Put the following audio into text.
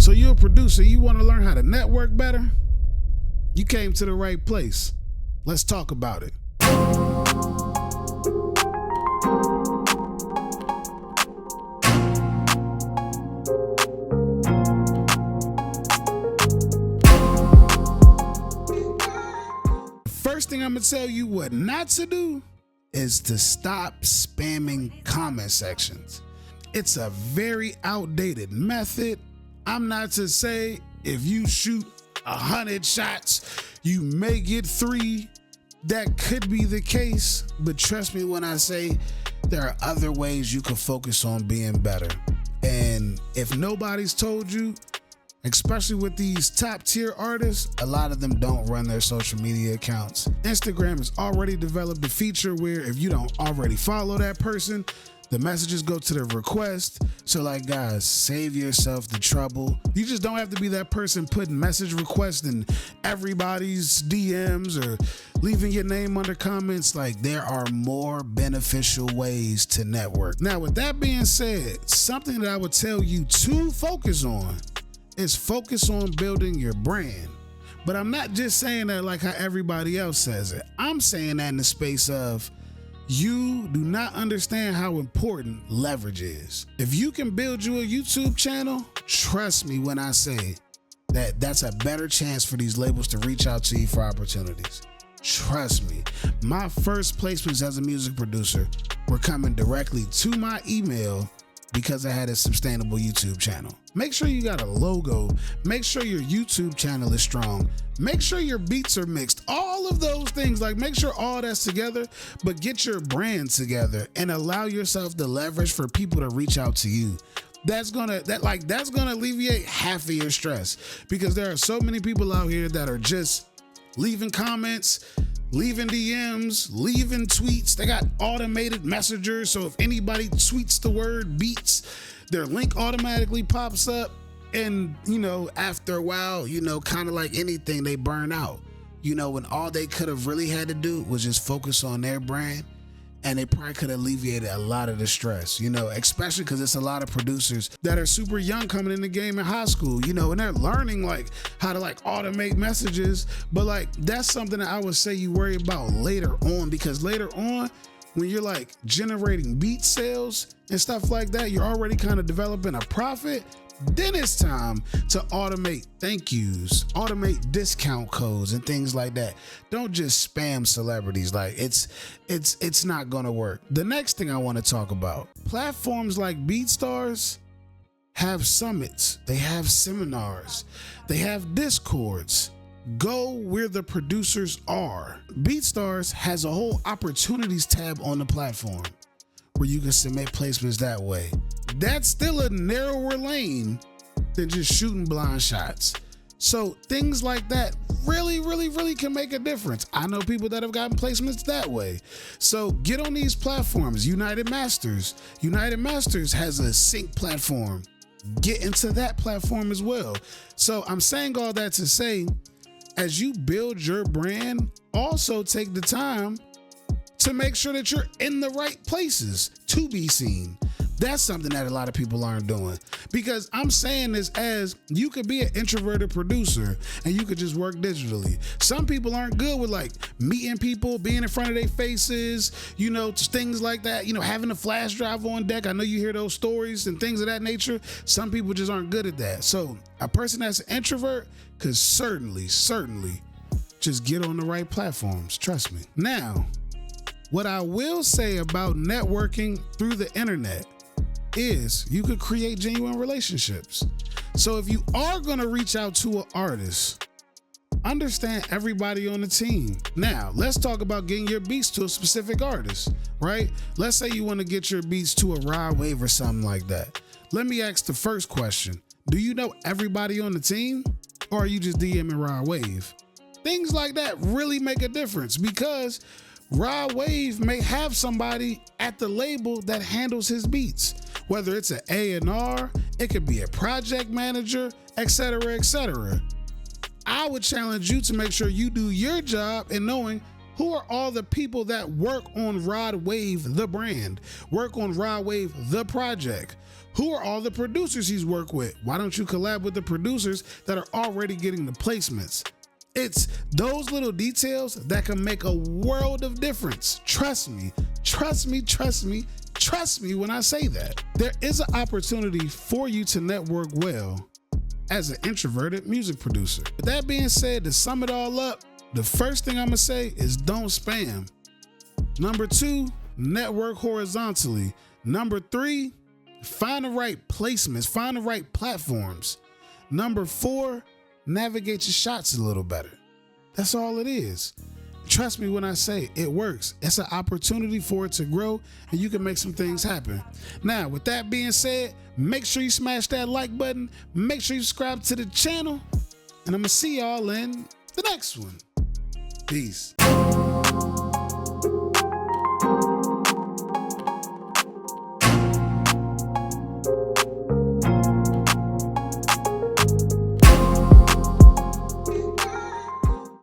So you're a producer, you want to learn how to network better? You came to the right place. Let's talk about it. First thing I'm gonna tell you what not to do is to stop spamming comment sections. It's a very outdated method. I'm not to say if you shoot 100 shots, you may get 3. That could be the case, but trust me when I say there are other ways you can focus on being better. And if nobody's told you, especially with these top tier artists, a lot of them don't run their social media accounts. Instagram has already developed a feature where if you don't already follow that person, the messages go to the request. So like, guys, save yourself the trouble. You just don't have to be that person putting message requests in everybody's DMs or leaving your name under comments. Like, there are more beneficial ways to network. Now, with that being said, something that I would tell you to focus on is focus on building your brand. But I'm not just saying that like how everybody else says it. I'm saying that in the space of you do not understand how important leverage is. If you can build you a YouTube channel, trust me when I say that that's a better chance for these labels to reach out to you for opportunities. Trust me. My first placements as a music producer were coming directly to my email because I had a sustainable YouTube channel. Make sure you got a logo. Make sure your YouTube channel is strong. Make sure your beats are mixed. All of those things, like make sure all that's together, but get your brand together and allow yourself the leverage for people to reach out to you. That's gonna alleviate half of your stress, because there are so many people out here that are just leaving comments, leaving DMs, leaving tweets. They got automated messengers, so if anybody tweets the word beats, their link automatically pops up. And, after a while, kind of like anything, they burn out. When all they could have really had to do was just focus on their brand, and they probably could have alleviated a lot of the stress, especially because it's a lot of producers that are super young coming in the game in high school, and they're learning how to automate messages. But that's something that I would say you worry about later on, because later on, when you're generating beat sales and stuff like that, you're already kind of developing a profit. Then it's time to automate thank yous, automate discount codes and things like that. Don't just spam celebrities. It's not gonna work. The next thing I want to talk about, platforms like BeatStars have summits, they have seminars, they have discords. Go where the producers are. BeatStars has a whole opportunities tab on the platform where you can submit placements that way. That's still a narrower lane than just shooting blind shots. So things like that really, really, really can make a difference. I know people that have gotten placements that way. So get on these platforms. United Masters has a sync platform. Get into that platform as well. So I'm saying all that to say, as you build your brand, also take the time to make sure that you're in the right places to be seen. That's something that a lot of people aren't doing, because I'm saying this as you could be an introverted producer and you could just work digitally. Some people aren't good with meeting people, being in front of their faces, things like that, having a flash drive on deck. I know you hear those stories and things of that nature. Some people just aren't good at that. So a person that's an introvert could certainly just get on the right platforms. Trust me. Now, what I will say about networking through the internet is you could create genuine relationships. So if you are going to reach out to an artist, understand everybody on the team. Now, let's talk about getting your beats to a specific artist, right? Let's say you want to get your beats to a Rod Wave or something like that. Let me ask the first question. Do you know everybody on the team, or are you just DMing Rod Wave? Things like that really make a difference, because Rod Wave may have somebody at the label that handles his beats, whether it's an A&R, it could be a project manager, etc., etc. I would challenge you to make sure you do your job in knowing who are all the people that work on Rod Wave, the brand, work on Rod Wave, the project. Who are all the producers he's worked with? Why don't you collab with the producers that are already getting the placements? It's those little details that can make a world of difference. Trust me, trust me, trust me, trust me when I say that. There is an opportunity for you to network well as an introverted music producer. With that being said, to sum it all up, the first thing I'm gonna say is don't spam. Number 2, network horizontally. Number 3, find the right placements, find the right platforms. Number 4, navigate your shots a little better. That's all it is. Trust me when I say it works. It's an opportunity for it to grow and you can make some things happen. Now, with that being said, make sure you smash that like button. Make sure you subscribe to the channel. And I'm gonna see y'all in the next one. Peace.